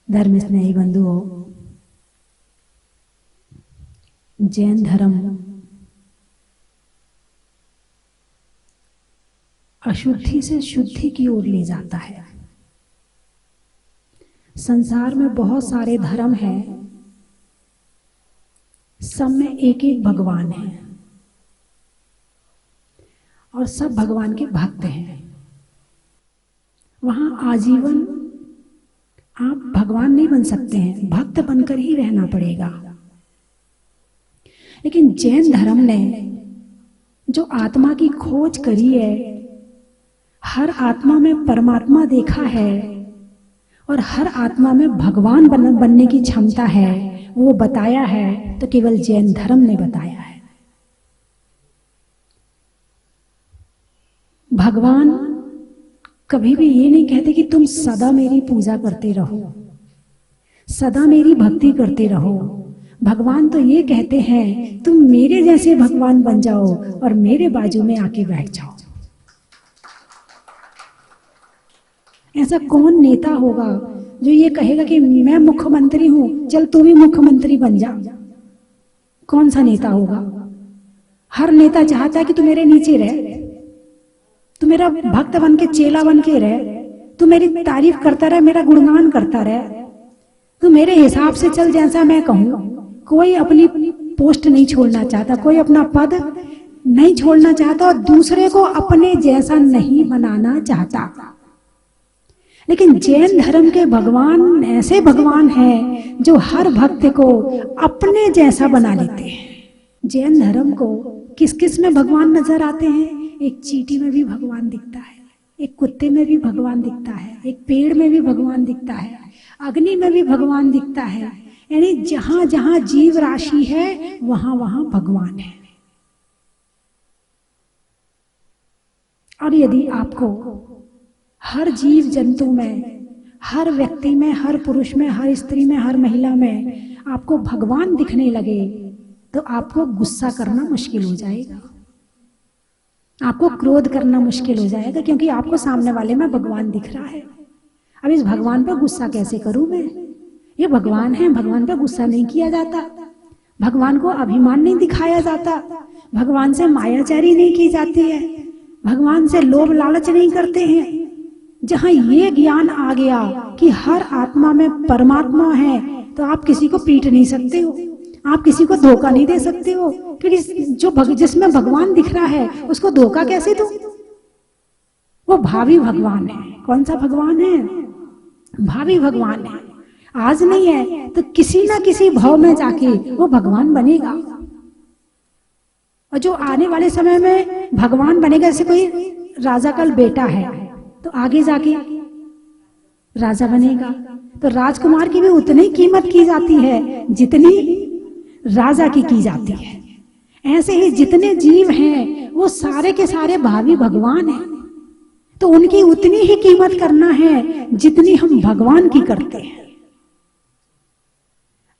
धर्म स्नेही बंधुओं, जैन धर्म अशुद्धि से शुद्धि की ओर ले जाता है। संसार में बहुत सारे धर्म हैं, सब में एक एक भगवान है और सब भगवान के भक्त हैं। वहां आजीवन आप भगवान नहीं बन सकते हैं, भक्त बनकर ही रहना पड़ेगा। लेकिन जैन धर्म ने जो आत्मा की खोज करी है, हर आत्मा में परमात्मा देखा है और हर आत्मा में भगवान बनने की क्षमता है, वो बताया है तो केवल जैन धर्म ने बताया है। भगवान कभी भी ये नहीं कहते कि तुम सदा मेरी पूजा करते रहो, सदा मेरी भक्ति करते रहो। भगवान तो ये कहते हैं तुम मेरे जैसे भगवान बन जाओ और मेरे बाजू में आके बैठ जाओ। ऐसा कौन नेता होगा जो ये कहेगा कि मैं मुख्यमंत्री हूं, चल तू भी मुख्यमंत्री बन जा? कौन सा नेता होगा? हर नेता चाहता है कि तू मेरे नीचे रह, तू मेरा भक्त बन के, चेला बन के रह, तू मेरी तारीफ करता रहे, मेरा गुणगान करता रहे, तू मेरे हिसाब से चल जैसा मैं कहूं। कोई अपनी पोस्ट नहीं छोड़ना चाहता, कोई अपना पद नहीं छोड़ना चाहता और दूसरे को अपने जैसा नहीं बनाना चाहता। लेकिन जैन धर्म के भगवान ऐसे भगवान हैं जो हर भक्त को अपने जैसा बना लेते हैं। जैन धर्म को किस किस में भगवान नजर आते हैं? एक चींटी में भी भगवान दिखता है, एक कुत्ते में भी भगवान दिखता है, एक पेड़ में भी भगवान दिखता है, अग्नि में भी भगवान दिखता है। यानी जहां जहां जीव राशि है वहां वहां भगवान है। और यदि आपको हर जीव जंतु में, हर व्यक्ति में, हर पुरुष में, हर स्त्री में, हर महिला में आपको भगवान दिखने लगे तो आपको गुस्सा करना मुश्किल हो जाएगा, आपको क्रोध करना मुश्किल हो जाएगा, क्योंकि आपको सामने वाले में भगवान दिख रहा है। अब इस भगवान पर गुस्सा कैसे करूं मैं? ये भगवान है, भगवान पर गुस्सा नहीं किया जाता, भगवान को अभिमान नहीं दिखाया जाता, भगवान से मायाचारी नहीं की जाती है, भगवान से लोभ लालच नहीं करते हैं। जहां ये ज्ञान आ गया कि हर आत्मा में परमात्मा है तो आप किसी को पीट नहीं सकते हो, आप किसी को धोखा नहीं दे सकते हो, क्योंकि जिसमें भगवान दिख रहा है उसको धोखा कैसे दो? वो भावी भगवान है। कौन सा भगवान है? भावी भगवान है। आज नहीं है तो किसी ना किसी भाव में जाके वो भगवान बनेगा, और जो आने वाले समय में भगवान बनेगा, जैसे कोई राजा का बेटा है तो आगे जाके राजा बनेगा, तो राजकुमार की भी उतनी कीमत की जाती है जितनी राजा की जाती है। ऐसे ही जितने जीव हैं वो सारे के सारे भावी भगवान हैं, तो उनकी उतनी ही कीमत करना है जितनी हम भगवान की करते हैं।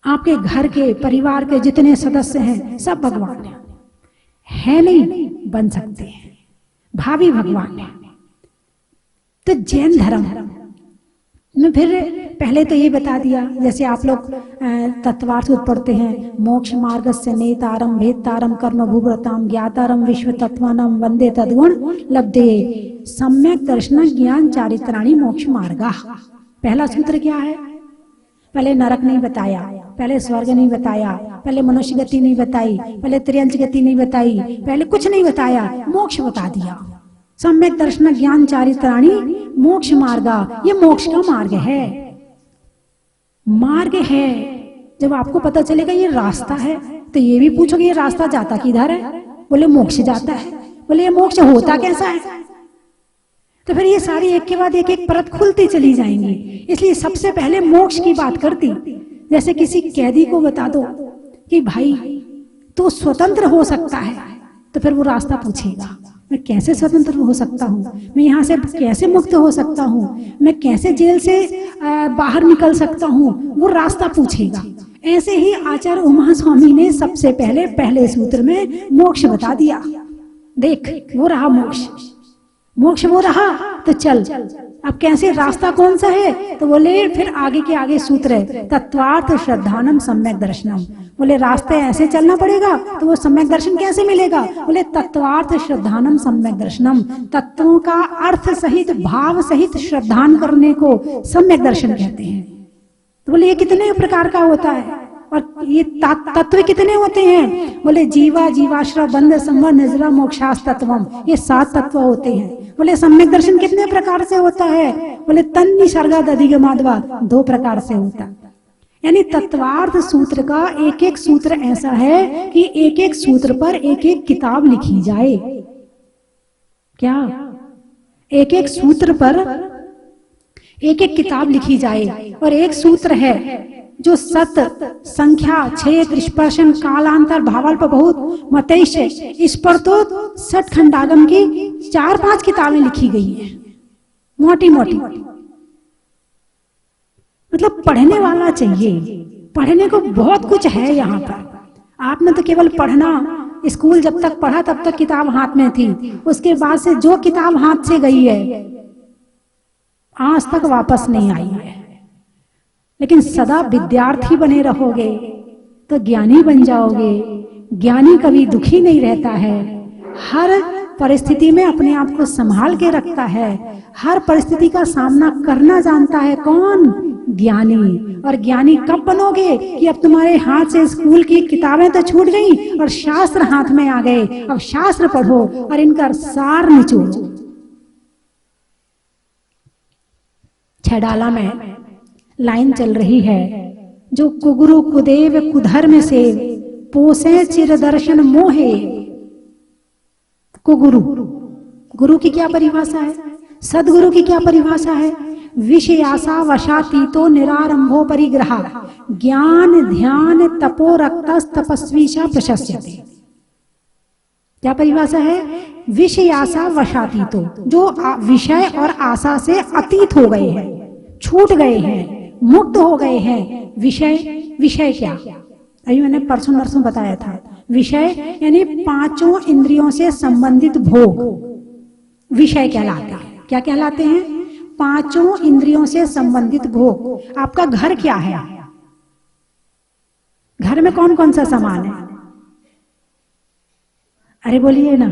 आपके घर के, परिवार के जितने सदस्य हैं सब भगवान है नहीं, बन सकते हैं, भावी भगवान है। तो जैन धर्म में फिर पहले तो ये बता दिया, जैसे आप लोग तत्वार्थ पढ़ते हैं, मोक्ष मार्गस्य नेतारम भेदतारम कर्म भूव्रताम ज्ञातारम विश्व तत्वानम वंदे तद्गुण लब्धे सम्यक दर्शन ज्ञान चारित्राणि मोक्ष मार्गा। पहला सूत्र क्या है? पहले नरक नहीं बताया, पहले स्वर्ग नहीं बताया, पहले मनुष्य गति नहीं बताई, पहले त्रियंच गति नहीं बताई, पहले कुछ नहीं बताया, मोक्ष बता दिया। सम्यक दर्शन ज्ञान चारित्राणि मोक्ष मार्गा, ये मोक्ष का मार्ग है। मार्ग है, जब आपको पता चलेगा ये रास्ता है तो ये भी पूछोगे ये रास्ता जाता किधर है? बोले मोक्ष जाता है। बोले ये मोक्ष होता कैसा है? तो फिर ये सारी एक के बाद एक परत खुलती चली जाएंगी। इसलिए सबसे पहले मोक्ष की बात करती। जैसे किसी कैदी को बता दो कि भाई तो स्वतंत्र हो सकता है, तो फिर वो रास्ता पूछेगा, मैं कैसे स्वतंत्र हो सकता हूँ, मैं यहाँ से कैसे मुक्त हो सकता हूँ, मैं कैसे जेल से बाहर निकल सकता हूँ, वो रास्ता पूछेगा। ऐसे ही आचार्य उमा स्वामी ने सबसे पहले सूत्र में मोक्ष बता दिया। देख वो रहा मोक्ष, मोक्ष वो रहा तो चल। अब कैसे, रास्ता कौन सा है? तो बोले फिर आगे के आगे सूत्र है, तत्वार्थ श्रद्धानम सम्यक दर्शनम। बोले रास्ते ऐसे चलना पड़ेगा, तो वो सम्यक दर्शन कैसे मिलेगा? बोले तत्वार्थ श्रद्धानम सम्यक दर्शनम, तत्वों का अर्थ सहित भाव सहित श्रद्धान करने को सम्यक दर्शन कहते हैं। तो बोले ये कितने प्रकार का होता है और ये तत्व कितने होते हैं? बोले जीवा, जीवाश्रव, बंध, संवर, निजरा, मोक्षास तत्वम, ये 7 तत्व होते हैं। बोले सम्यक दर्शन कितने प्रकार से होता है? बोले तन्नी सर्गाद अधिगमाद्वा, 2 प्रकार से होता है। यानी तत्वार्थ सूत्र का एक एक सूत्र ऐसा है कि एक एक सूत्र पर एक एक किताब लिखी जाए। क्या? एक एक सूत्र पर एक एक किताब लिखी जाए। और एक सूत्र है जो सत, संख्या, छेद, स्पर्शन, कालांतर, भावाल्प, बहुत, मतैश, इस पर तो 60 खंडागम की 4-5 किताबें लिखी गई हैं, मोटी मोटी। मतलब पढ़ने वाला चाहिए, पढ़ने को बहुत कुछ है यहाँ पर। आपने तो केवल पढ़ना, स्कूल जब तक पढ़ा तब तक किताब हाथ में थी, उसके बाद से जो किताब हाथ से गई है आज तक वापस नहीं आई है। लेकिन सदा विद्यार्थी बने रहोगे तो ज्ञानी बन जाओगे। ज्ञानी कभी दुखी नहीं रहता है, हर परिस्थिति में अपने आप को संभाल के रखता है, हर परिस्थिति का सामना करना जानता है। कौन? ज्ञानी। और ज्ञानी कब बनोगे कि अब तुम्हारे हाथ से स्कूल की किताबें तो छूट गई और शास्त्र हाथ में आ गए। अब शास्त्र पढ़ो और इनका सार निचोड़ो। छडाला में लाइन चल रही है, जो कुगुरु कुदेव कुधर्म से पोसे चिर दर्शन मोहे। कुगुरु, गुरु की क्या परिभाषा है? सदगुरु की क्या परिभाषा है? विषयासा वशातीतो निरारंभो परिग्रह, ज्ञान ध्यान तपो रक्तस तपस्वीशा प्रशस्यते। क्या परिभाषा है? विषयासा वशातीतो, जो विषय और आशा से अतीत हो गए हैं, छूट गए हैं, मुक्त हो गए हैं। विषय, विषय क्या? अभी मैंने परसों नरसों बताया था। विषय यानी 5 इंद्रियों से संबंधित भोग विषय कहलाते हैं। क्या कहलाते हैं? 5 इंद्रियों से संबंधित भोग। आपका घर क्या है? घर में कौन कौन सा सामान है? अरे बोलिए ना।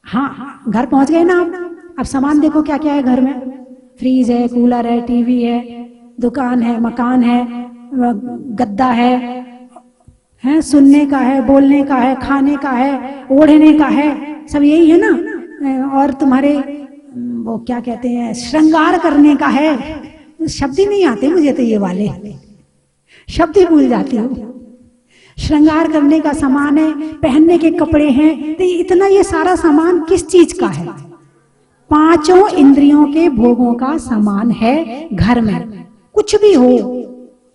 हाँ, घर पहुंच गए ना आप? अब सामान देखो क्या क्या है घर में। फ्रीज है, कूलर है, टीवी है, दुकान है, मकान है, गद्दा है, सुनने का है, बोलने का है, खाने का है, ओढ़ने का है, सब यही है ना। और तुम्हारे वो क्या कहते हैं, श्रृंगार करने का है। शब्द ही नहीं आते मुझे तो, ये वाले शब्द ही भूल जाती हूँ। श्रृंगार करने का सामान है, पहनने के कपड़े हैं। तो इतना ये सारा सामान किस चीज का है? 5 इंद्रियों के भोगों का सामान है घर में। कुछ भी हो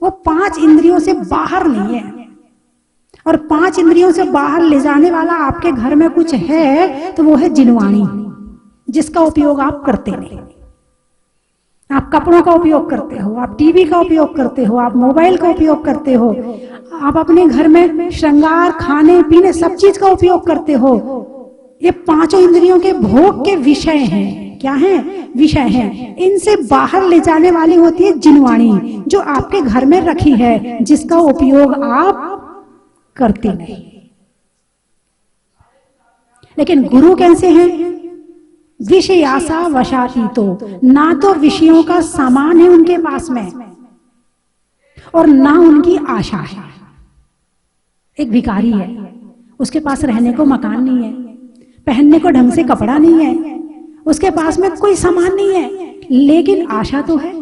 वो 5 इंद्रियों से बाहर नहीं है। और 5 इंद्रियों से बाहर ले जाने वाला आपके घर में कुछ है तो वो है जिनवाणी, जिसका उपयोग आप करते नहीं। आप कपड़ों का उपयोग करते हो, आप टीवी का उपयोग करते हो, आप मोबाइल का उपयोग करते हो, आप अपने घर में श्रृंगार, खाने पीने सब चीज का उपयोग करते हो। ये 5 इंद्रियों के भोग के विषय हैं। क्या हैं? विषय हैं। इनसे बाहर ले जाने वाली होती है जिनवाणी, जो आपके घर में रखी है, जिसका उपयोग आप करते नहीं। लेकिन गुरु कैसे हैं? विषयासा वशातीतो, ना तो विषयों का सामान है उनके पास में और ना उनकी आशा है। एक भिखारी है, उसके पास रहने को मकान नहीं है, पहनने को ढंग से कपड़ा नहीं है, उसके पास में कोई सामान नहीं है, लेकिन आशा तो है।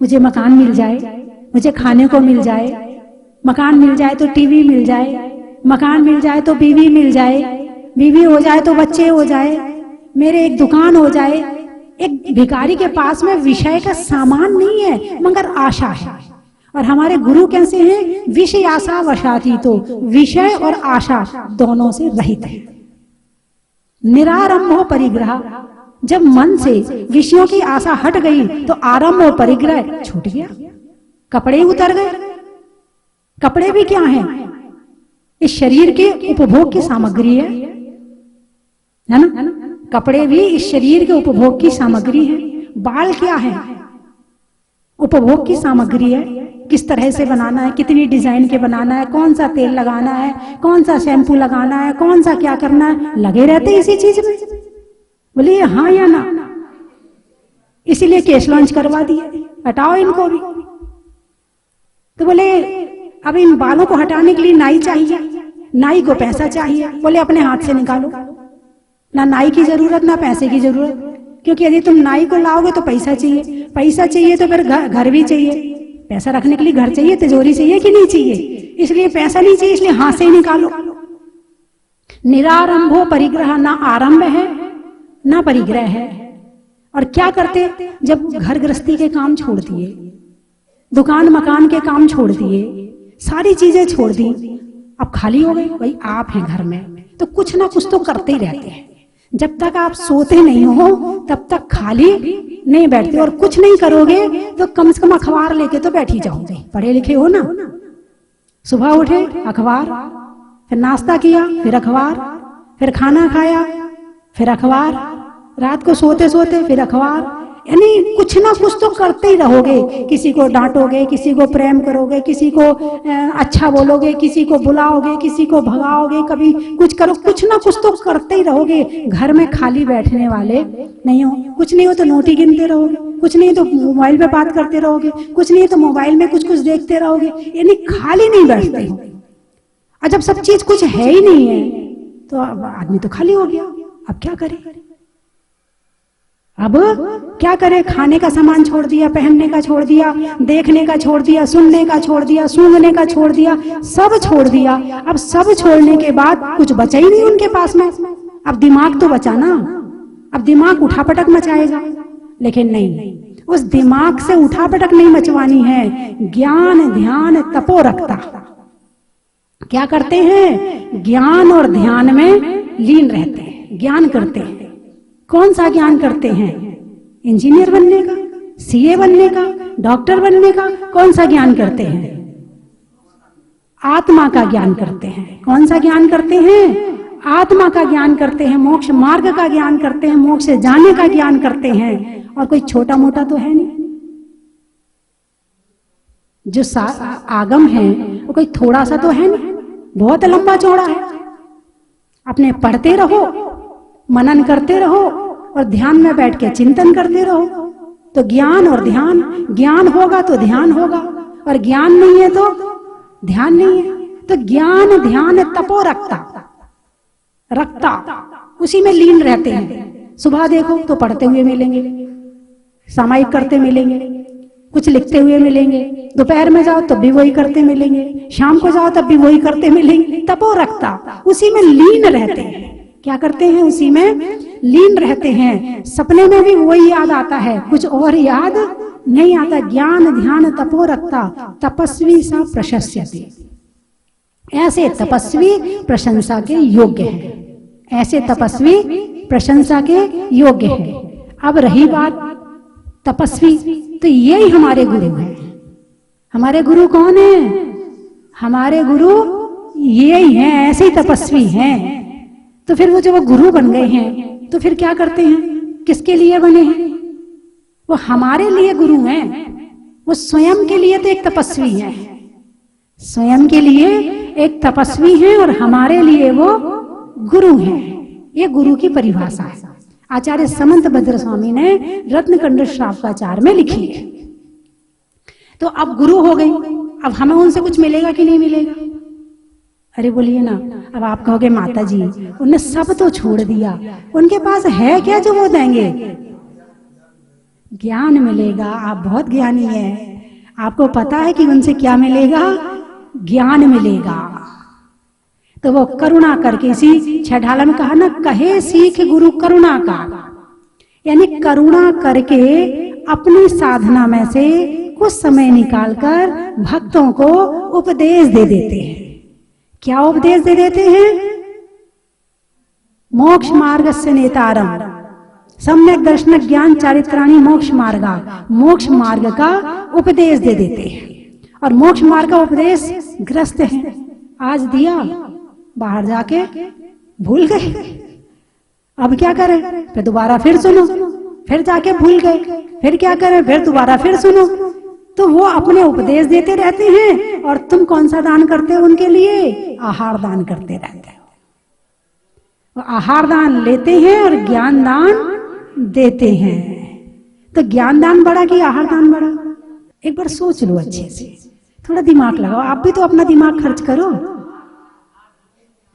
मुझे मकान मिल जाए, मुझे खाने को मिल जाए, मकान मिल जाए तो टीवी मिल जाए, मकान मिल जाए तो बीवी मिल जाए, बीवी हो जाए तो बच्चे हो जाए, मेरे एक दुकान हो जाए। एक भिखारी के पास में विषय का सामान नहीं है मगर आशा है। और हमारे गुरु कैसे हैं? विषय आशा वशातीतो, विषय और आशा दोनों से रहित है। निरारंभ परिग्रह, जब मन से विषयों की आशा हट गई तो आरंभ और परिग्रह छूट गया, कपड़े उतर गए। कपड़े भी क्या हैं? इस शरीर के उपभोग की सामग्री है। है ना? कपड़े भी इस शरीर के उपभोग की सामग्री है। बाल क्या है? उपभोग की सामग्री है। किस तरह से बनाना है, कितनी डिजाइन के बनाना है, कौन सा तेल लगाना है, कौन सा शैम्पू लगाना है, कौन सा क्या करना है, लगे रहते इसी चीज में। बोलिए हाँ या ना? इसीलिए केस लॉन्च करवा दिए, हटाओ इनको भी। तो बोले अब इन बालों को हटाने के लिए नाई चाहिए, नाई को पैसा चाहिए। बोले अपने हाथ से निकालो, ना नाई की जरूरत ना पैसे की जरूरत, क्योंकि यदि तुम नाई को लाओगे तो पैसा चाहिए, पैसा चाहिए तो फिर घर भी चाहिए, पैसा रखने के लिए घर चाहिए, तिजोरी चाहिए कि नहीं चाहिए? इसलिए पैसा नहीं चाहिए, इसलिए हाथ से ही निकालो। निरारंभो परिग्रह, ना आरंभ है ना परिग्रह है। और क्या करते, जब घर गृहस्थी के काम छोड़ दिए, दुकान मकान के काम छोड़ दिए, सारी चीजें छोड़ दी, अब खाली हो गए। भाई आप हैं घर में तो कुछ ना कुछ तो करते ही रहते हैं। जब तक आप सोते नहीं हो तब तक खाली नहीं बैठते, और कुछ नहीं करोगे तो कम से कम अखबार लेके तो बैठ ही जाओगे। पढ़े लिखे हो ना? सुबह उठे अखबार, फिर नाश्ता किया फिर अखबार, फिर खाना खाया फिर अखबार, रात को सोते सोते फिर अखबार। यानी कुछ ना कुछ तो करते ही रहोगे। किसी को डांटोगे, किसी को प्रेम करोगे, किसी को अच्छा बोलोगे, किसी को बुलाओगे, किसी को भगाओगे, कभी कुछ करो, कुछ ना कुछ तो करते ही रहोगे। घर में खाली बैठने वाले नहीं हो। कुछ नहीं हो तो नोटी गिनते रहोगे, कुछ नहीं तो मोबाइल पे बात करते रहोगे, कुछ नहीं तो मोबाइल में कुछ कुछ देखते रहोगे। यानी खाली नहीं बैठते हो। और जब सब चीज कुछ है ही नहीं है तो आदमी तो खाली हो गया। अब क्या करे? अब क्या करे? खाने का सामान छोड़ दिया, पहनने का छोड़ दिया, देखने का छोड़ दिया, सुनने का छोड़ दिया, सूंघने का छोड़ दिया, सब छोड़ दिया। अब सब छोड़ने के बाद कुछ बचा ही नहीं उनके पास में। अब दिमाग तो बचा ना, अब दिमाग उठापटक मचाएगा। लेकिन नहीं, उस दिमाग से उठापटक नहीं मचवानी है। ज्ञान ध्यान तपो रखता क्या करते हैं? ज्ञान और ध्यान में लीन रहते हैं, ज्ञान करते हैं। कौन सा ज्ञान करते हैं? इंजीनियर बनने का, सीए बनने का, डॉक्टर बनने का? कौन सा ज्ञान करते हैं? आत्मा का ज्ञान करते हैं। कौन सा ज्ञान करते हैं? आत्मा का ज्ञान करते हैं, मोक्ष मार्ग का ज्ञान करते हैं, मोक्ष से जाने का ज्ञान करते हैं। और कोई छोटा मोटा तो है नहीं। जो आगम है वो कोई थोड़ा सा तो है नहीं, बहुत लंबा चौड़ा है। अपने पढ़ते रहो, मनन करते रहो और ध्यान में बैठ के चिंतन करते रहो तो ज्ञान और ध्यान, ज्ञान होगा तो ध्यान होगा, और ज्ञान नहीं है तो ध्यान नहीं है। तो ज्ञान ध्यान तपो रखता उसी में लीन रहते हैं। सुबह देखो तो पढ़ते हुए मिलेंगे, सामायिक करते मिलेंगे, कुछ लिखते हुए मिलेंगे। दोपहर में जाओ तब भी वही करते मिलेंगे, शाम को जाओ तब भी वही करते मिलेंगे। तपो रखता, उसी में लीन रहते हैं। क्या करते हैं? उसी में लीन रहते हैं। सपने में भी वही याद आता है, कुछ और याद नहीं आता। ज्ञान ध्यान तपो रखता तपस्वी सा प्रशस्यते। ऐसे तपस्वी प्रशंसा के योग्य है, ऐसे तपस्वी प्रशंसा के योग्य है। अब रही बात तपस्वी, तो यही हमारे गुरु हैं। हमारे गुरु कौन है? हमारे गुरु यही हैं, ऐसे ही तपस्वी हैं। तो फिर वो जब वो गुरु बन गए हैं तो फिर क्या करते हैं? किसके लिए बने हैं? वो हमारे लिए गुरु हैं। वो स्वयं के लिए तो एक तपस्वी है, स्वयं के लिए एक तपस्वी है और हमारे लिए वो गुरु है। ये गुरु की परिभाषा है, आचार्य समंत भद्र स्वामी ने रत्नकंड श्रावकाचार में लिखी है। तो अब गुरु हो गई, अब हमें उनसे कुछ मिलेगा कि नहीं मिलेगा? अरे बोलिए ना। अब आप कहोगे माता जी उन्हें सब तो छोड़ दिया, उनके पास है क्या जो वो देंगे? ज्ञान मिलेगा। आप बहुत ज्ञानी हैं, आपको पता है कि उनसे क्या मिलेगा? ज्ञान मिलेगा। तो वो करुणा करके, इसी छठाला में कहा ना, कहे सीख गुरु करुणा का, यानी करुणा करके अपनी साधना में से कुछ समय निकालकर भक्तों को उपदेश दे देते हैं। क्या उपदेश दे देते हैं? मोक्ष मार्ग से नेतारम सम्यक दर्शन ज्ञान चारित्राणी मोक्ष मार्गा, मोक्ष मार्ग का उपदेश दे देते हैं। और मोक्ष मार्ग का उपदेश ग्रस्त है, आज दिया बाहर जाके भूल गए। अब क्या करें, फिर दोबारा फिर सुनो, फिर जाके भूल गए, फिर क्या करें, फिर दोबारा फिर सुनो। तो वो अपने उपदेश देते रहते हैं और तुम कौन सा दान करते हो उनके लिए? आहार दान करते रहते हो। वो आहार दान लेते हैं और ज्ञान दान देते हैं। तो ज्ञान दान बड़ा कि आहार दान बड़ा? एक बार सोच लो अच्छे से, थोड़ा दिमाग लगाओ। आप भी तो अपना दिमाग खर्च करो।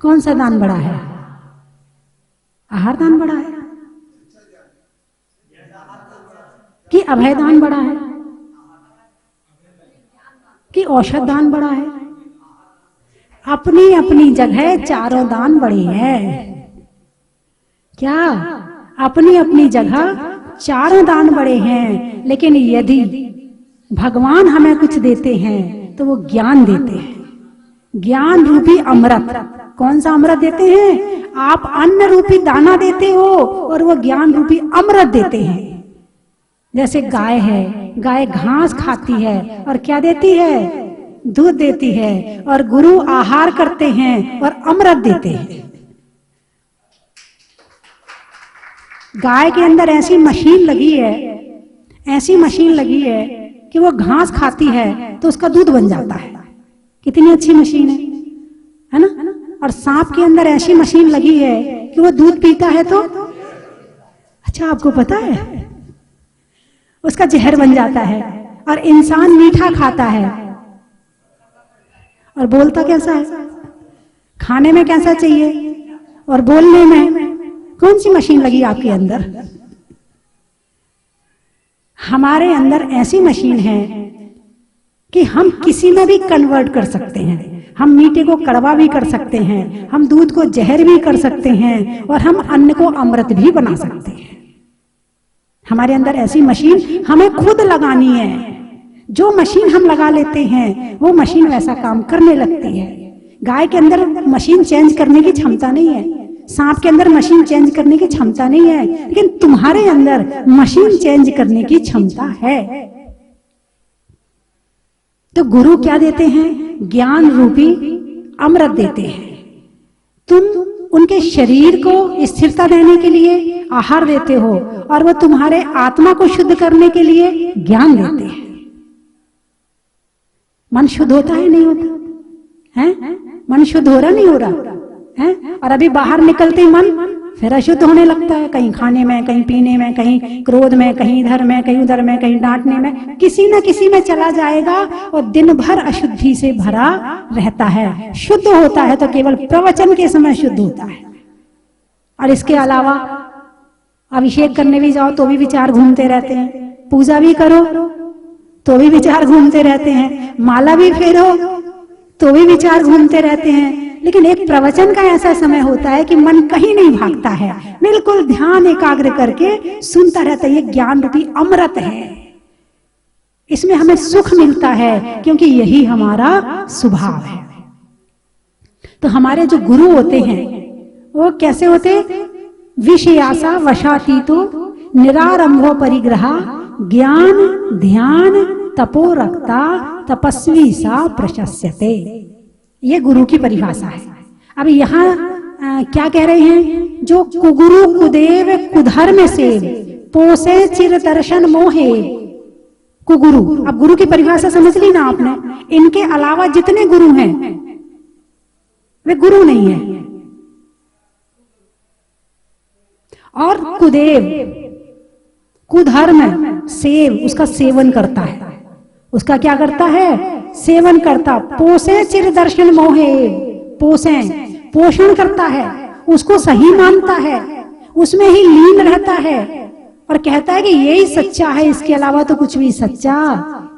कौन सा दान बड़ा है? आहार दान बड़ा है कि अभय दान बड़ा है कि औषध दान बड़ा है? अपनी अपनी जगह चारों दान बड़े हैं। क्या? अपनी अपनी जगह चारों दान बड़े हैं। लेकिन यदि भगवान हमें कुछ देते हैं तो वो ज्ञान देते हैं, ज्ञान रूपी अमृत। कौन सा अमृत देते हैं? आप अन्न रूपी दाना देते हो और वो ज्ञान रूपी अमृत देते हैं। जैसे गाय है, गाय घास खाती है और क्या देती है? दूध देती है। और गुरु आहार करते हैं और अमृत देते हैं। गाय के अंदर ऐसी मशीन लगी है, ऐसी मशीन लगी है कि वो घास खाती है तो उसका दूध बन जाता है। कितनी अच्छी मशीन है ना? और सांप के अंदर ऐसी मशीन लगी है कि वो दूध पीता है तो, अच्छा आपको पता है, उसका जहर बन जाता है। और इंसान मीठा खाता है और बोलता कैसा है? खाने में कैसा चाहिए और बोलने में कौन सी मशीन लगी आपके अंदर? हमारे अंदर ऐसी मशीन है कि हम किसी में भी कन्वर्ट कर सकते हैं। हम मीठे को कड़वा भी कर सकते हैं, हम दूध को जहर भी कर सकते हैं और हम अन्न को अमृत भी बना सकते हैं। हमारे अंदर ऐसी मशीन हमें खुद लगानी है। जो मशीन हम लगा लेते हैं वो मशीन वैसा काम करने लगती है। गाय के अंदर मशीन चेंज करने की क्षमता नहीं है, सांप के अंदर मशीन चेंज करने की क्षमता नहीं है, लेकिन तुम्हारे अंदर मशीन चेंज करने की क्षमता है। तो गुरु क्या देते हैं? ज्ञान रूपी अमृत देते हैं। तुम उनके शरीर को स्थिरता देने के लिए आहार देते हो और वो तुम्हारे आत्मा को शुद्ध करने के लिए ज्ञान देते हैं। मन शुद्ध होता है नहीं होता है? मन शुद्ध हो रहा नहीं हो रहा है? और अभी बाहर निकलते ही मन फिर अशुद्ध होने लगता है, कहीं खाने में, कहीं पीने में, कहीं क्रोध में, कहीं इधर में, कहीं उधर में, कहीं डांटने में, किसी न किसी में चला जाएगा और दिन भर अशुद्धि से भरा रहता है। शुद्ध होता है तो केवल प्रवचन के समय शुद्ध होता है। और इसके अलावा अभिषेक करने भी जाओ तो भी विचार घूमते रहते हैं, पूजा भी करो तो भी विचार घूमते रहते हैं, माला भी फेरो तो भी विचार घूमते रहते हैं। लेकिन एक प्रवचन का ऐसा समय होता है कि मन कहीं नहीं भागता है, बिल्कुल ध्यान एकाग्र करके सुनता रहता है। ये ज्ञान रूपी अमृत है, इसमें हमें सुख मिलता है क्योंकि यही हमारा स्वभाव है। तो हमारे जो गुरु होते हैं वो कैसे होते? विषयासा वशातीतो निरारंभो परिग्रहा ज्ञान ध्यान तपो रक्ता तपस्वी सा प्रशस्यते। ये गुरु की परिभाषा है। अब यहाँ क्या कह रहे हैं? जो कुगुरु कुदेव कुधर्म से पोसे चिर दर्शन मोहे। कुगुरु, अब गुरु की परिभाषा समझ ली ना आपने? इनके अलावा जितने गुरु हैं वे गुरु नहीं है। और कुदेव, कुधर्म सेव, उसका सेवन करता है। उसका क्या करता है? सेवन करता। पोसे चिर दर्शन मोहे, पोसे पोषण करता है, उसको सही मानता है, उसमें ही लीन रहता है और कहता है कि यही सच्चा है, इसके अलावा तो कुछ भी सच्चा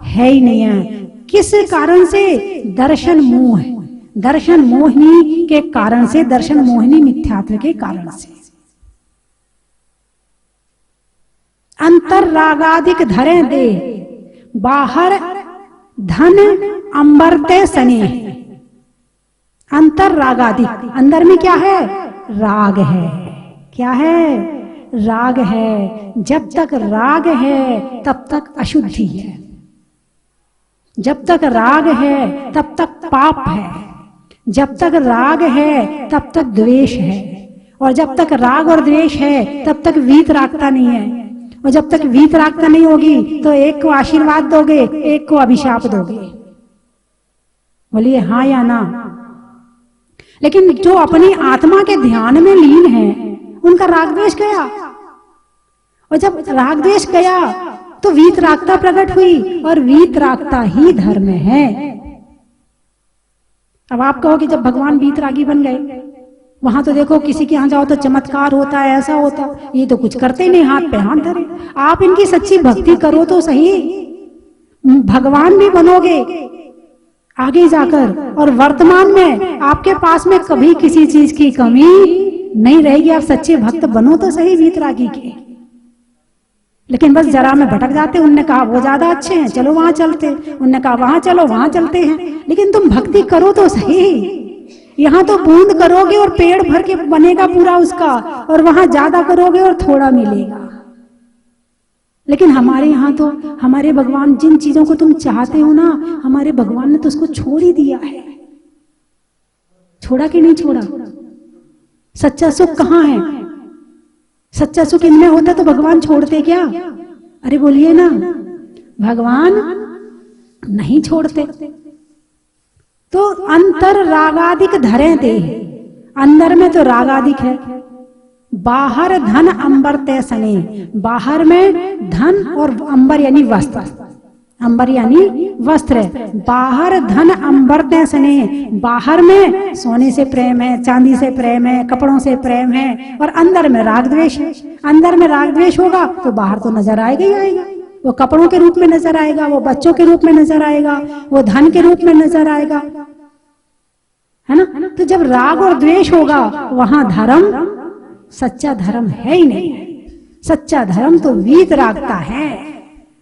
है ही नहीं है। किस कारण से? दर्शन मोह, दर्शन मोहिनी के कारण से, दर्शन मोहिनी मिथ्यात्व के कारण से। अंतर रागाधिक धरे दे बाहर धन अंबरते सने। अंतर रागाधिक, अंदर में क्या है? राग है। क्या है? राग है। जब तक राग है तब तक अशुद्धि है, जब तक राग है तब तक पाप है, जब तक राग है तब तक द्वेष है, और जब तक राग और द्वेष है तब तक वीतरागता नहीं है। और जब तक वीतरागता नहीं होगी तो एक को आशीर्वाद दोगे, एक को अभिशाप दोगे। बोलिए हाँ या ना। लेकिन जो अपनी आत्मा के ध्यान में लीन है उनका राग द्वेष गया, और जब राग द्वेष गया तो वीतरागता प्रकट हुई, और वीतरागता ही धर्म है। अब आप कहो कि जब भगवान वीतरागी बन गए, वहां तो देखो किसी के यहां जाओ तो चमत्कार होता है, ऐसा होता, ये तो कुछ करते ही नहीं, हाथ पे हाथ धरे। आप इनकी सच्ची भक्ति करो तो सही, भगवान भी बनोगे आगे जाकर, और वर्तमान में आपके पास में कभी किसी चीज की कमी नहीं रहेगी। आप सच्चे भक्त बनो तो सही वीतरागी के। लेकिन बस जरा में भटक जाते। उनने कहा वो ज्यादा अच्छे हैं, चलो वहां चलते, उनने कहा वहां चलो, वहां चलते हैं। लेकिन तुम भक्ति करो तो सही। यहाँ तो बूंद करोगे और पेड़ भर के बनेगा पूरा उसका, और वहां ज्यादा करोगे और थोड़ा मिलेगा। लेकिन हमारे यहाँ तो हमारे भगवान, जिन चीजों को तुम चाहते हो ना, हमारे भगवान ने तो उसको छोड़ ही दिया है। छोड़ा कि नहीं छोड़ा? सच्चा सुख कहाँ है? सच्चा सुख इनमें होता तो भगवान छोड़ते क्या? अरे बोलिए ना, भगवान नहीं छोड़ते। तो अंतर रागादिक धरे थे, अंदर में तो रागादिक है। बाहर धन अंबर तय सने, बाहर में धन और अंबर यानी वस्त्र, अंबर यानी वस्त्र है। बाहर धन अंबर तय सने, बाहर में सोने से प्रेम है, चांदी से प्रेम है, कपड़ों से प्रेम है, और अंदर में राग द्वेष है। अंदर में राग द्वेष होगा तो बाहर तो नजर आएगा ही आएगा। वो कपड़ों के रूप में नजर आएगा, वो बच्चों के रूप में नजर आएगा, वो धन के रूप में नजर आएगा, है ना। तो जब राग और द्वेष होगा वहां धर्म, सच्चा धर्म है ही नहीं। सच्चा धर्म तो वीतरागता है,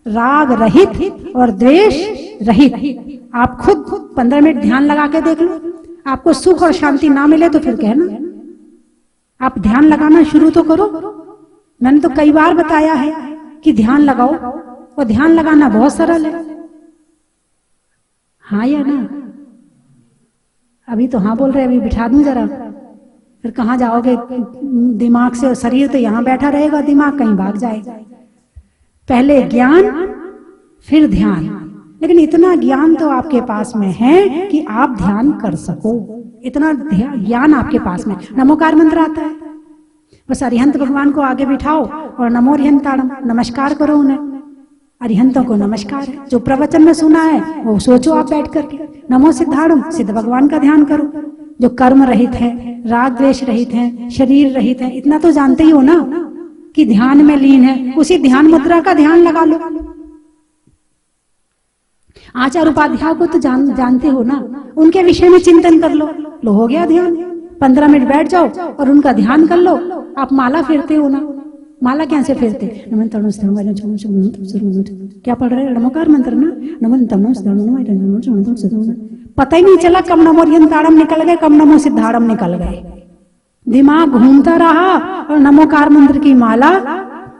राग रहित और द्वेष रहित। आप खुद 15 मिनट ध्यान लगा के देख लो, आपको सुख और शांति ना मिले तो फिर कहना। आप ध्यान लगाना शुरू तो करो। मैंने तो कई बार बताया है कि ध्यान लगाओ, और ध्यान लगाना बहुत सरल है। हाँ या ना? अभी तो हाँ बोल रहे, अभी बिठा दूं जरा, फिर कहाँ जाओगे दिमाग से? और शरीर तो यहाँ बैठा रहेगा, दिमाग कहीं भाग जाएगा। पहले ज्ञान फिर ध्यान। लेकिन इतना ज्ञान तो आपके पास में है कि आप ध्यान कर सको, इतना ज्ञान आपके पास में। नमोकार मंत्र आता है, बस अरिहंत भगवान को आगे बिठाओ और नमो अरिहंताणम, नमस्कार करो उन्हें। अरिहंतों को नमस्कार है। जो प्रवचन में सुना है वो सोचो आप बैठ करके। नमो सिद्धाणम, सिद्ध भगवान का ध्यान करो, जो कर्म रहित है, राग द्वेष रहित है, शरीर रहित है। इतना तो जानते ही हो ना कि ध्यान में लीन है। उसी ध्यान मुद्रा का ध्यान लगा लो। आचार्य उपाध्याय को तो जानते हो ना, उनके विषय में चिंतन कर लो हो गया ध्यान। 15 मिनट बैठ जाओ और उनका ध्यान कर लो। आप माला फेरते हो ना, माला कैसे फेरते? क्या पढ़ रहे? नमोकार मंत्र ना, पता ही नहीं चला कब नमो अरिहंताणम निकल गए, कब नमो सिद्धाणम निकल गए। दिमाग घूमता रहा और नमोकार मंत्र की माला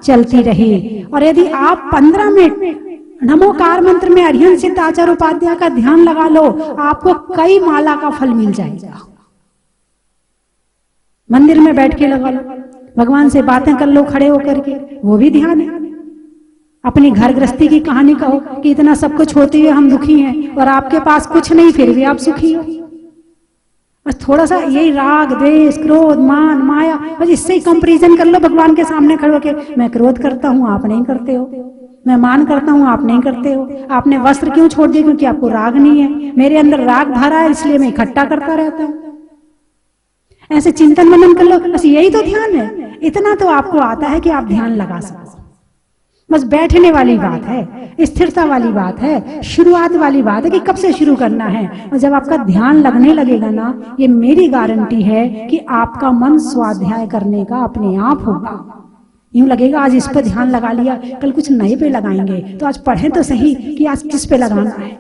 चलती रही। और यदि आप 15 मिनट नमोकार मंत्र में अरिहंत सिद्ध आचार्य उपाध्याय का ध्यान लगा लो, आपको कई माला का फल मिल जाएगा। मंदिर में बैठ के लगा लो, भगवान से बातें कर लो खड़े होकर के, वो भी ध्यान है। अपनी घर गृहस्थी की कहानी कहो कि इतना सब कुछ होते हुए हम दुखी हैं, और आपके पास कुछ नहीं फिर भी आप सुखी हो। बस थोड़ा सा यही राग द्वेष क्रोध मान माया, बस इससे ही कंपैरिजन कर लो भगवान के सामने खड़े होकर। मैं क्रोध करता हूँ, आप नहीं करते हो। मैं मान करता हूँ, आप नहीं करते हो। आपने वस्त्र क्यों छोड़ दिए? क्योंकि आपको राग नहीं है। मेरे अंदर राग भरा है, इसलिए मैं इकट्ठा करता रहता हूँ। ऐसे चिंतन मनन कर लो, बस यही तो ध्यान है। इतना तो आपको आता है कि आप ध्यान लगा सको। बस बैठने वाली बात है, स्थिरता वाली बात है, शुरुआत वाली बात है कि कब से शुरू करना है। और जब आपका ध्यान लगने लगेगा ना, ये मेरी गारंटी है कि आपका मन स्वाध्याय करने का अपने आप होगा। यूं लगेगा आज इस पे ध्यान लगा लिया, कल कुछ नए पे लगाएंगे, तो आज पढ़े तो सही कि आज किस पे लगाना है।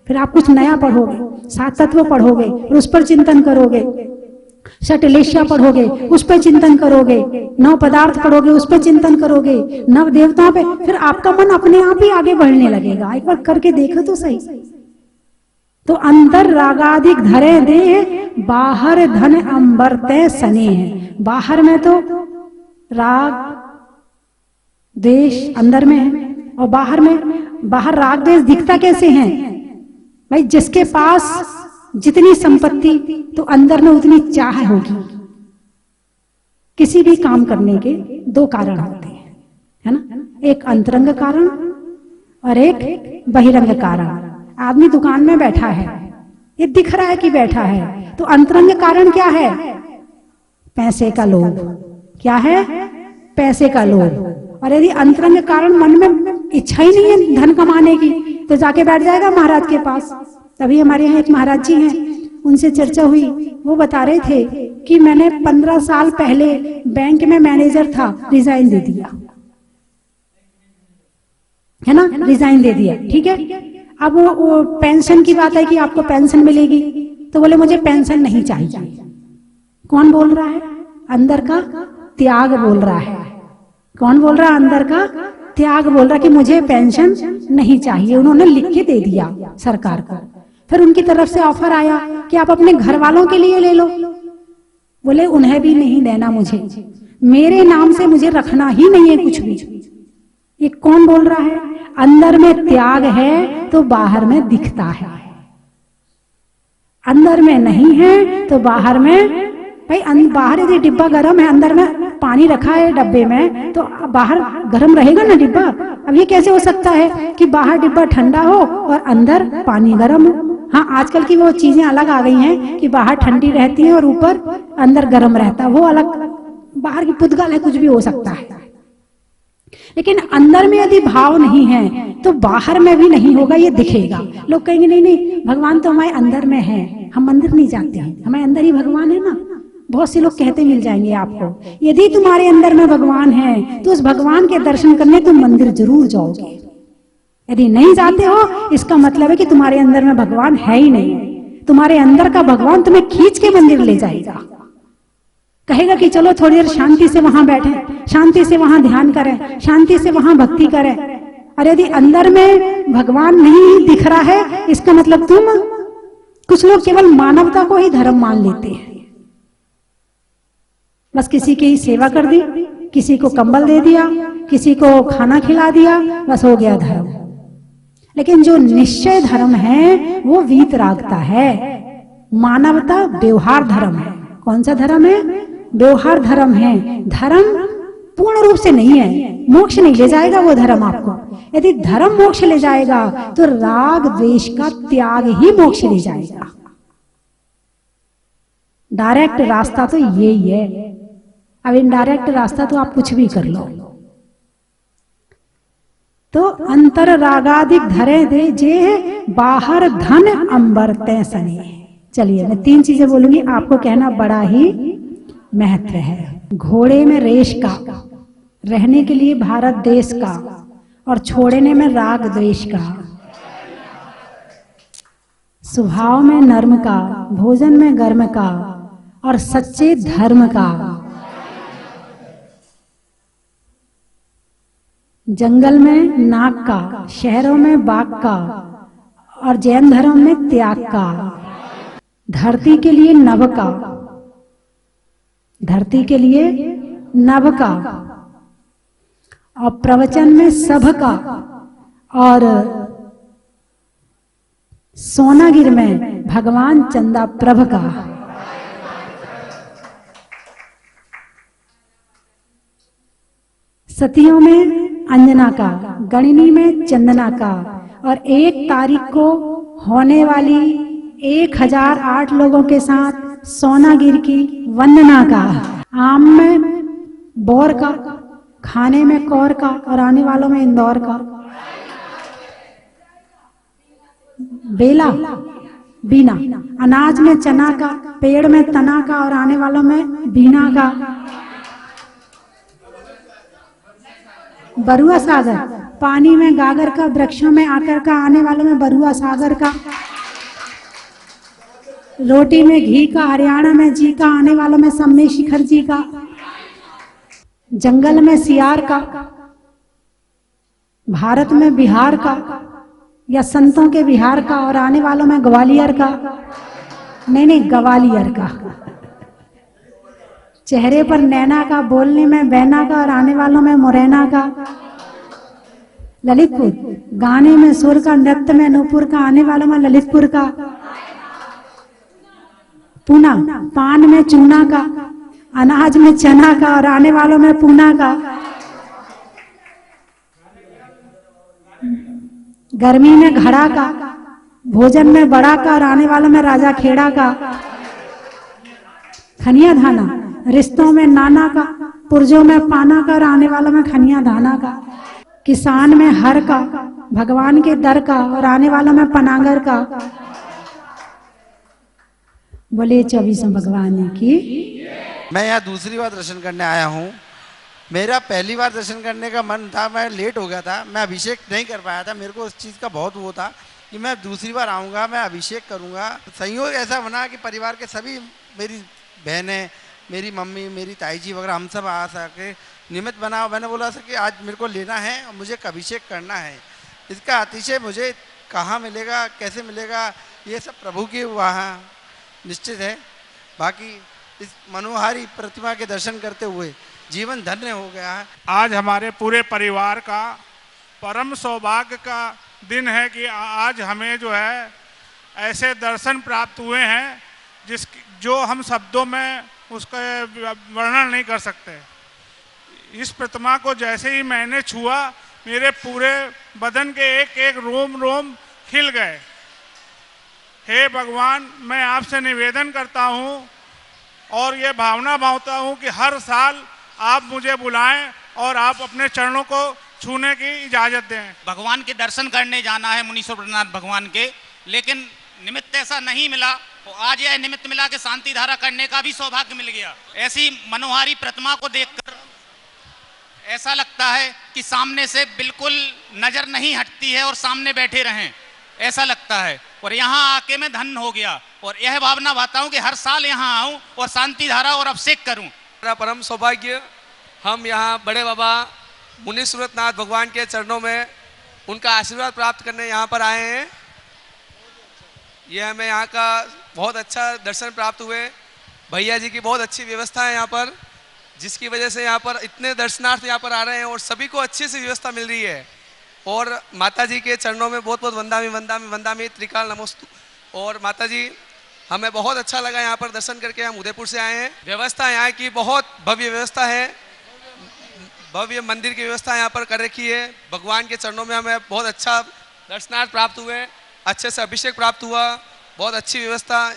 फिर आप कुछ नया पढ़ोगे, 7 तत्व पढ़ोगे और उस पर चिंतन करोगे, षटलेश्या पढ़ोगे उस पर चिंतन करोगे, 9 पदार्थ पढ़ोगे उस पर चिंतन करोगे, 9 देवताओं पे, फिर आपका मन अपने आप ही आगे बढ़ने लगेगा। एक बार करके देखो तो सही। तो अंतर रागाधिक धरे दे, बाहर धन अंबर तय सने है। बाहर में तो राग द्वेष अंदर में है, और बाहर में, बाहर राग द्वेष दिखता कैसे है भाई? जिसके पास जितनी संपत्ति तो अंदर में उतनी चाह होगी। किसी भी काम करने के दो कारण होते हैं, है ना? एक अंतरंग कारण और एक बहिरंग कारण। आदमी दुकान में बैठा है, ये दिख रहा है कि बैठा है, तो अंतरंग कारण क्या है? पैसे का लोभ। क्या है? पैसे का लोभ। और यदि अंतरंग कारण मन में इच्छा ही नहीं है धन कमाने की, तो जाके बैठ जाएगा महाराज के पास। तभी हमारे यहाँ एक महाराज जी हैं, उनसे चर्चा हुई, वो बता रहे थे कि मैंने 15 साल पहले बैंक में मैनेजर था, रिजाइन दे दिया, है ना? रिजाइन दे दिया, ठीक है। अब वो पेंशन की बात है कि आपको पेंशन मिलेगी, तो बोले मुझे पेंशन नहीं चाहिए। कौन बोल रहा है? अंदर का त्याग बोल रहा है। कौन बोल रहा है? अंदर का त्याग बोल रहा है कि मुझे पेंशन नहीं चाहिए। उन्होंने लिख के दे दिया सरकार को। फिर उनकी तरफ से ऑफर आया कि आप अपने घर वालों के लिए ले लो। बोले उन्हें भी नहीं देना, मुझे मेरे नाम से मुझे रखना ही नहीं है कुछ भी। ये कौन बोल रहा है? अंदर में त्याग है तो बाहर में दिखता है, अंदर में नहीं है तो बाहर में। भाई बाहर यदि डिब्बा गर्म है, अंदर में पानी रखा है डब्बे में, तो बाहर गर्म रहेगा ना डिब्बा। अब ये कैसे हो सकता है कि बाहर डिब्बा ठंडा हो और अंदर पानी गर्म हो? हाँ, आजकल की वो चीजें अलग आ गई हैं कि बाहर ठंडी रहती है और ऊपर अंदर गर्म रहता है, वो अलग बाहर की पुद्गल है, कुछ भी हो सकता है। लेकिन अंदर में यदि भाव नहीं है तो बाहर में भी नहीं होगा, ये दिखेगा। लोग कहेंगे नहीं नहीं, भगवान तो हमारे अंदर में है, हम अंदर नहीं जाते हैं, हमारे अंदर ही भगवान है ना। बहुत से लोग कहते मिल जाएंगे आपको। यदि तुम्हारे अंदर में भगवान है तो उस भगवान के दर्शन करने तुम मंदिर जरूर जाओगे। यदि नहीं जाते हो, इसका मतलब है कि तुम्हारे अंदर में भगवान है ही नहीं। तुम्हारे अंदर का भगवान तुम्हें खींच के मंदिर ले जाएगा, कहेगा कि चलो थोड़ी देर शांति से वहां बैठे, शांति से वहां ध्यान करें, शांति से वहां भक्ति करें। और यदि अंदर में भगवान नहीं दिख रहा है, इसका मतलब कुछ लोग केवल मानवता को ही धर्म मान लेते हैं। बस किसी की सेवा कर दी, किसी को कंबल दे दिया, किसी को खाना खिला दिया, बस हो गया धर्म। लेकिन जो निश्चय धर्म है वो वीतरागता है, मानवता व्यवहार धर्म है। कौन सा धर्म है? व्यवहार धर्म है। धर्म पूर्ण रूप से नहीं है, मोक्ष नहीं ले जाएगा वो धर्म आपको। यदि धर्म मोक्ष ले जाएगा तो राग द्वेष का त्याग ही मोक्ष ले जाएगा। डायरेक्ट रास्ता तो यही है। अब इनडायरेक्ट रास्ता तो आप कुछ भी कर लो। तो अंतर रागाधिक धरे दे जे, बाहर धन अंबर तय सने। चलिए मैं 3 चीजें बोलूंगी, आपको कहना बड़ा ही महत्व है। घोड़े में रेश का, रहने के लिए भारत देश का, और छोड़ने में राग द्वेष का। स्वभाव में नर्म का, भोजन में गर्म का, और सच्चे धर्म का। जंगल में नाग का, शहरों में बाघ का, और जैन धर्म में त्याग का। धरती के लिए नभ का, धरती के लिए नभ का, और प्रवचन में सभ का, और सोनागिर में भगवान चंदा प्रभ का। सतियों में अंजना का, गणिनी में चंदना का, और 1 तारीख को होने वाली 1008 लोगों के साथ सोनागिर की वंदना का। आम में बोर का, खाने में कौर का, और आने वालों में इंदौर का। बेला बीना, अनाज में चना का, पेड़ में तना का, और आने वालों में बीना का। बरुआ सागर, पानी में गागर का, वृक्षों में आकर का, आने वालों में बरुआ सागर का। रोटी में घी का, हरियाणा में जी का, आने वालों में सम्मे शिखर जी का। जंगल में सियार का, भारत में बिहार का, या संतों के बिहार का, और आने वालों में ग्वालियर का, नहीं ग्वालियर का। चेहरे पर नैना का, बोलने में बैना का, और आने वालों में मुरैना का। ललितपुर, गाने में सुर का, नृत्य में नूपुर का, आने वालों में ललितपुर का। पूना, पान में चूना का, अनाज में चना का, और आने वालों में पूना का। गर्मी में घड़ा का, भोजन में बड़ा का, और आने वालों में राजा खेड़ा का। खनिया धाना, रिश्तों में नाना का, पुर्जों में पाना का, और आने वालों में खनिया धाना का। किसान में हर का, भगवान के दर का, और आने वालों में पनागर का। बोले 24 भगवान की। मैं यहाँ दूसरी बार दर्शन करने आया हूँ। मेरा पहली बार दर्शन करने का मन था, मैं लेट हो गया था, मैं अभिषेक नहीं कर पाया था। मेरे को उस चीज़ का बहुत वो था कि मैं दूसरी बार आऊँगा, मैं अभिषेक करूँगा। संयोग ऐसा बना कि परिवार के सभी, मेरी बहनें, मेरी मम्मी, मेरी ताई जी वगैरह, हम सब आ सके, निमित्त बना। मैंने बोला सर कि आज मेरे को लेना है और मुझे अभिषेक करना है। इसका अतिशय मुझे कहाँ मिलेगा, कैसे मिलेगा, ये सब प्रभु की वहाँ निश्चित है। बाकी इस मनोहारी प्रतिमा के दर्शन करते हुए जीवन धन्य हो गया है। आज हमारे पूरे परिवार का परम सौभाग्य का दिन है कि आज हमें जो है ऐसे दर्शन प्राप्त हुए हैं जो हम शब्दों में उसका वर्णन नहीं कर सकते। इस प्रतिमा को जैसे ही मैंने छुआ, मेरे पूरे बदन के एक एक रोम रोम खिल गए। हे भगवान, मैं आपसे निवेदन करता हूँ और ये भावना मांगता हूँ कि हर साल आप मुझे बुलाएं और आप अपने चरणों को छूने की इजाज़त दें। भगवान के दर्शन करने जाना है मुनीश्वरनाथ भगवान के, लेकिन निमित्त ऐसा नहीं मिला। तो आज यह निमित्त मिला कि शांति धारा करने का भी सौभाग्य मिल गया। ऐसी मनोहारी प्रतिमा को देखकर ऐसा लगता है कि सामने से बिल्कुल नजर नहीं हटती है और सामने बैठे रहें, ऐसा लगता है। और यहाँ आके मैं धन्य हो गया और यह भावना भाता हूँ कि हर साल यहाँ आऊँ और शांति धारा और अभिषेक करूँ। हमारा परम सौभाग्य, हम यहाँ बड़े बाबा मुनीश्वरनाथ भगवान के चरणों में उनका आशीर्वाद प्राप्त करने यहाँ पर आए हैं। यह हमें यहाँ का बहुत अच्छा दर्शन प्राप्त हुए। भैया जी की बहुत अच्छी व्यवस्था है यहाँ पर, जिसकी वजह से यहाँ पर इतने दर्शनार्थ यहाँ पर आ रहे हैं और सभी को अच्छी सी व्यवस्था मिल रही है। और माता जी के चरणों में बहुत बहुत वंदामी वंदामी वंदामी त्रिकाल नमोस्तु। और माता जी, हमें बहुत अच्छा लगा यहाँ पर दर्शन करके। हम उदयपुर से आए हैं। व्यवस्था यहाँ की बहुत भव्य व्यवस्था है, भव्य मंदिर की व्यवस्था यहाँ पर कर रखी है। भगवान के चरणों में हमें बहुत अच्छा दर्शनार्थ प्राप्त हुए, अच्छे से अभिषेक प्राप्त हुआ, बहुत अच्छी व्यवस्था।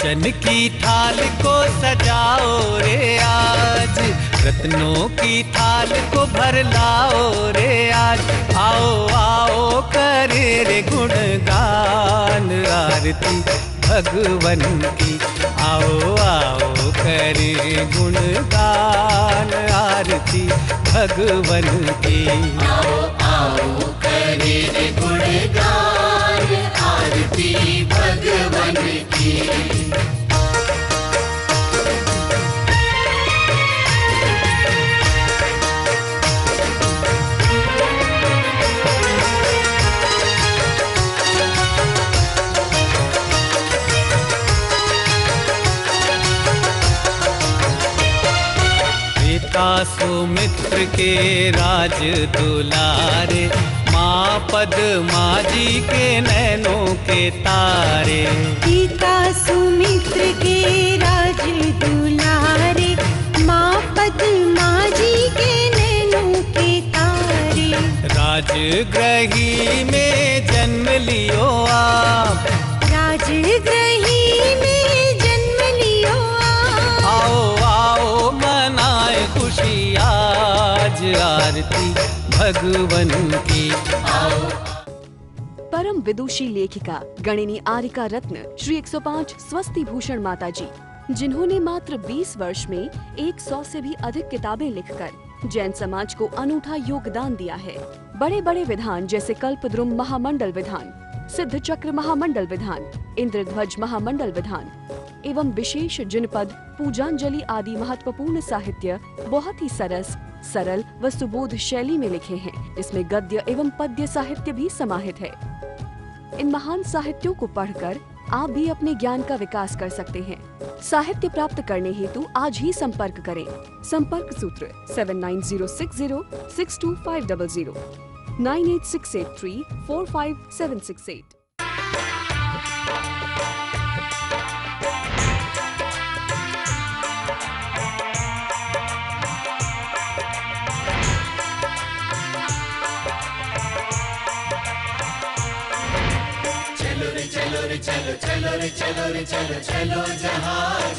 कंचन की थाल को सजाओ रे आज, रत्नों की थाल को भर लाओ रे आज। आओ आओ करे रे गुणगान आरती भगवन की। आओ आओ करे गुणगान आरती भगवन की। आओ आओ करे रे गुणगान आरती भगवन की। सुमित्र के राज दुलारे, माँ पद्मा जी के नैनों के तारे। पिता सुमित्र के राज दुलारे, माँ पद्मा जी के नैनों के तारे। राजगृही में जन्म लियो आप, राजगृही में जन्म लियो आप। आओ आओ मनाए खुशी आज आरती भगवन की। परम विदुषी लेखिका गणिनी आरिका रत्न श्री 105 स्वस्ति भूषण माता जी जिन्होंने मात्र 20 वर्ष में 100 से भी अधिक किताबें लिखकर जैन समाज को अनूठा योगदान दिया है। बड़े बड़े विधान जैसे कल्पद्रुम महामंडल विधान, सिद्ध चक्र महामंडल विधान, इंद्रध्वज महामंडल विधान एवं विशेष जिनपद, पूजांजलि आदि महत्वपूर्ण साहित्य बहुत ही सरल व सुबोध शैली में लिखे हैं, जिसमें गद्य एवं पद्य साहित्य भी समाहित है। इन महान साहित्यों को पढ़कर आप भी अपने ज्ञान का विकास कर सकते हैं। साहित्य प्राप्त करने हेतु आज ही संपर्क करें। संपर्क सूत्र 7906062500 9868345768। चलो रे चलो चलो चलो रे चलो चलो जहाज